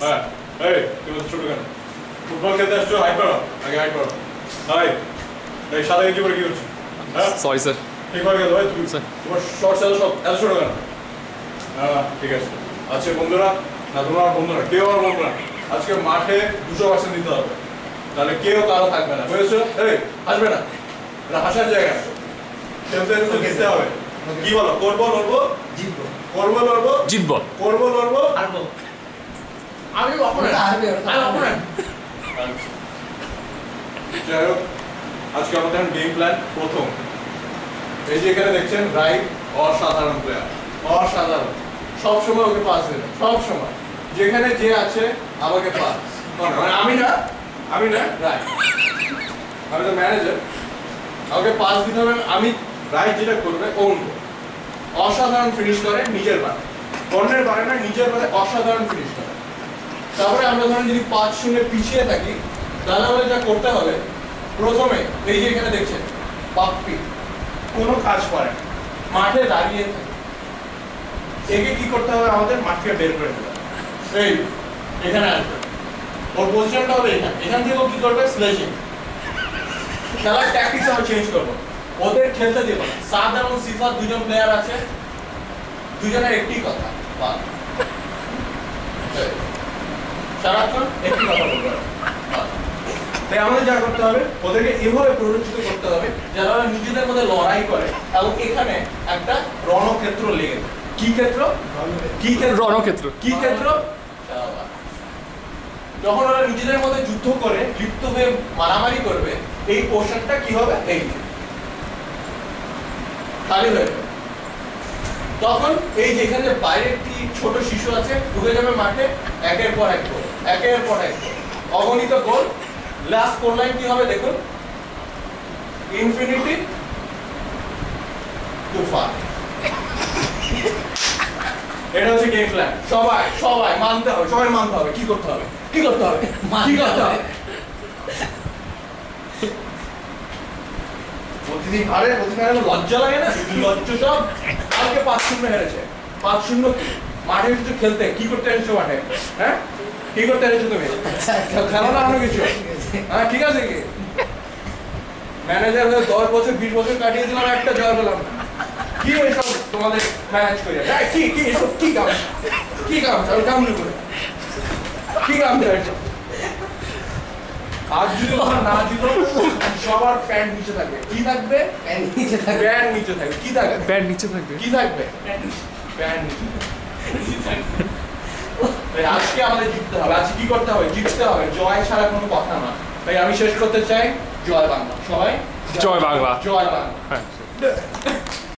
হ্যাঁ এই তুমি ছোট কেন ফুটবল খেলতে আসছো হাইট করো আগে হাইট করো হাই এই সাদা গেঞ্জি পরে কি করছো হ্যাঁ সরি স্যার ঠিক হয়ে গেল ভাই তুমি তোমার শর্ট সেল সব এত ছোট কেন হ্যাঁ ঠিক আছে আচ্ছা বন্ধুরা না তোমার বন্ধুরা কেউ আমার বন্ধুরা আজকে মাঠে 200% দিতে হবে তাহলে কেউ কারো থাকবে না বুঝেছো এই আসবে না এটা হাসার জায়গা খেলতে তো জিততে হবে কি বলো করবো লড়বো জিতবো করবো লড়বো জিতবো করবো লড়বো হারবো আমি অপোনেন্ট হারবে আমি অপোনেন্ট যাই হোক আজকে আমাদের গেম প্ল্যান প্রথম এই যে এখানে দেখছেন রাইট অসাধারণ প্লেয়ার অসাধারণ সব সময় ওকে পাস দেবে সব সময় যেখানে যে আছে আমাকে পাস মানে আমি না রাইট আমি তো ম্যানেজার আমাকে পাস দিতে হবে আমি রাইট যেটা করবে ওন অসাধারণ ফিনিশ করে নিজের বারে অন্যের বারে না নিজের বারে অসাধারণ ফিনিশ করে তারপরে আমরা ধরেন যদি 5-0 পিছিয়ে থাকি তাহলে আমাদের যা করতে হবে প্রথমে এই যে এখানে দেখছেন পাপ্পি কোনো কাজ করে না মাঠে দাঁড়িয়ে থাকে একে কি করতে হবে আমাদের মাঠকে বের করে দিতে হবে এই এখানে আসবে ওর পজিশনটা হবে এখান থেকে ও কি করবে স্লেজিং খেলার ট্যাকটিক্স আমরা চেঞ্জ করবো ওদের খেলতে দেবো না সাদ এবং সিফাত দুজন প্লেয়ার আছে দুজনের একটি কথা বাস সারাক্ষণ একটি কথা বলবে তাই আমাদের যা করতে হবে ওদেরকে এভাবে প্ররোচিত করতে হবে যারা ওরা নিজেদের মধ্যে লড়াই করে এবং এখানে একটা রণক্ষেত্র লেগে যায় কি ক্ষেত্র রণক্ষেত্র কি ক্ষেত্র যখন ওরা নিজেদের মধ্যে যুদ্ধ করে লিপ্ত হয়ে মারামারি করবে এই পোর্শনটা কি হবে এই খালি হয়ে যাবে তখন এই যেখানে বাইরে একটি ছোট শিশু আছে ঢুকে যাবে মাঠে একের পর এক গোল একের পর এক অগণিত গোল লাস্ট স্কোর লাইন কি হবে দেখুন ইনফিনিটি টু 5 এটা হচ্ছে গেম প্ল্যান সবাই মানতে হবে কি করতে হবে প্রতিদিন হারে লজ্জা লাগে না লজ্জা সব কালকে 5-0 হেরেছে 5-0 মাঠে কিছু খেলতে কি করতে এসেছো মাঠে হ্যাঁ কি করতে এসেছো তুমি খেলা না অন্য কিছু হ্যাঁ ঠিক আছে কি ম্যানেজার হয়ে 10 বছর 20 বছর কাটিয়ে দিলাম একটা জয় পেলাম না কি এসব তোমাদের ম্যানেজ করে কি এসব কি কাম আমি কাম নি করে কি কাম দেয় আজ যদি না জিতো সবার প্যান্ট নিচে থাকবে কি থাকবে প্যান্ট নিচে থাকবে কি থাকবে প্যান্ট নিচে থাকবে প্যান্ট নিচে তাই আজকে আমাদের জিততে হবে আজকে কি করতে হবে জিততে হবে জয় ছাড়া কোনো কথা না তাই আমি শেষ করতে চাই জয় বাংলা সবাই জয় বাংলা হ্যাঁ